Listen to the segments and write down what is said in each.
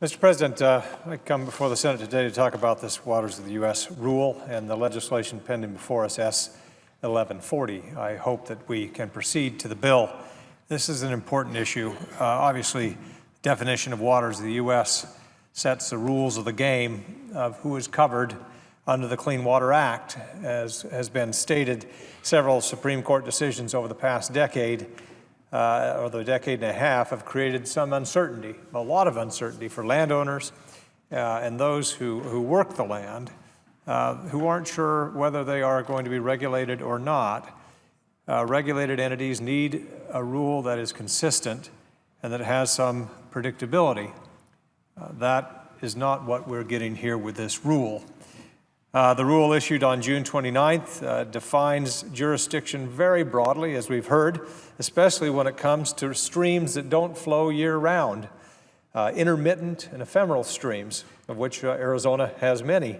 Mr. President, I come before the Senate today to talk about this Waters of the U.S. rule and the legislation pending before us, S. 1140. I hope that we can proceed to the bill. This is an important issue. Obviously, the definition of waters of the U.S. sets the rules of the game of who is covered under the Clean Water Act. As has been stated, several Supreme Court decisions over the past decade or the decade and a half have created some uncertainty, a lot of uncertainty for landowners and those who work the land, who aren't sure whether they are going to be regulated or not. Regulated entities need a rule that is consistent and that has some predictability. That is not what we're getting here with this rule. The rule issued on June 29th defines jurisdiction very broadly, as we've heard, especially when it comes to streams that don't flow year-round, intermittent and ephemeral streams, of which Arizona has many.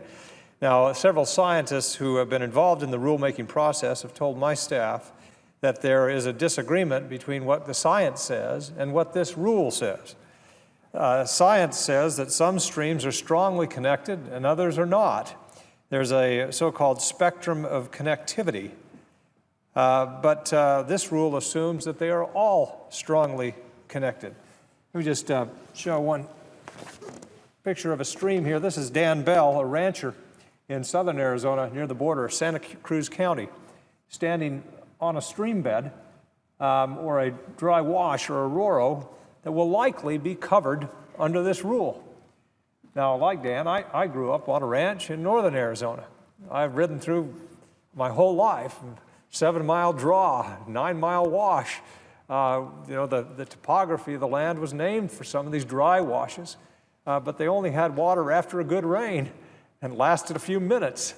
Now, several scientists who have been involved in the rulemaking process have told my staff that there is a disagreement between what the science says and what this rule says. Science says that some streams are strongly connected and others are not. There's a so-called spectrum of connectivity, but this rule assumes that they are all strongly connected. Let me just show one picture of a stream here. This is Dan Bell, a rancher in southern Arizona near the border of Santa Cruz County, standing on a stream bed or a dry wash or a roro that will likely be covered under this rule. Now, like Dan, I grew up on a ranch in northern Arizona. I've ridden through my whole life, 7-mile draw, 9-mile wash. The topography of the land was named for some of these dry washes, but they only had water after a good rain and lasted a few minutes.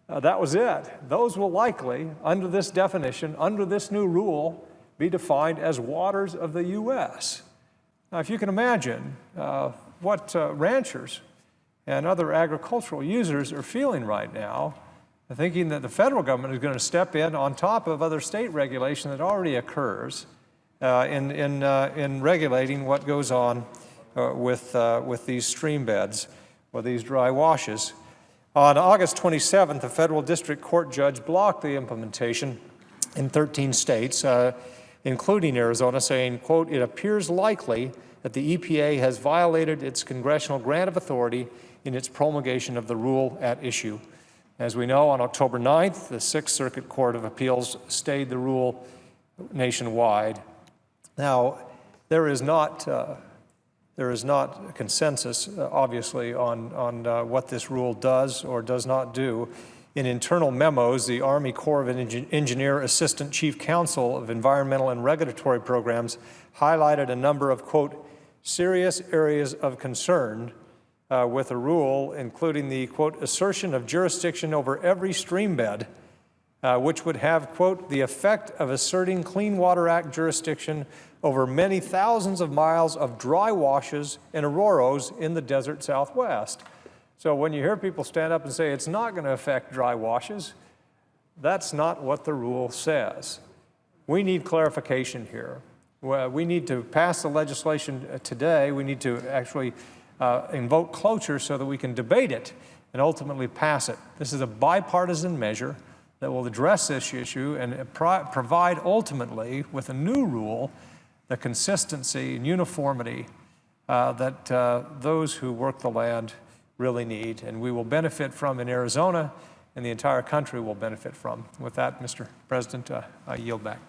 That was it. Those will likely, under this definition, under this new rule, be defined as waters of the U.S. Now, if you can imagine what ranchers and other agricultural users are feeling right now, thinking that the federal government is going to step in on top of other state regulation that already occurs in regulating what goes on with these stream beds or these dry washes. On August 27th, a federal district court judge blocked the implementation in 13 states, including Arizona, saying, quote, "It appears likely that the EPA has violated its congressional grant of authority in its promulgation of the rule at issue." As we know, on October 9th, the Sixth Circuit Court of Appeals stayed the rule nationwide. Now, there is not a consensus, obviously, on what this rule does or does not do. In internal memos, the Army Corps of Engineer Assistant Chief Counsel of Environmental and Regulatory Programs highlighted a number of, quote, serious areas of concern with a rule, including the, quote, assertion of jurisdiction over every stream bed, which would have, quote, the effect of asserting Clean Water Act jurisdiction over many thousands of miles of dry washes and auroros in the desert Southwest. So when you hear people stand up and say it's not going to affect dry washes, that's not what the rule says. We need clarification here. We need to pass the legislation today. We need to actually invoke cloture so that we can debate it and ultimately pass it. This is a bipartisan measure that will address this issue and provide ultimately, with a new rule, the consistency and uniformity that those who work the land really need, and we will benefit from in Arizona, and the entire country will benefit from. With that, Mr. President, I yield back.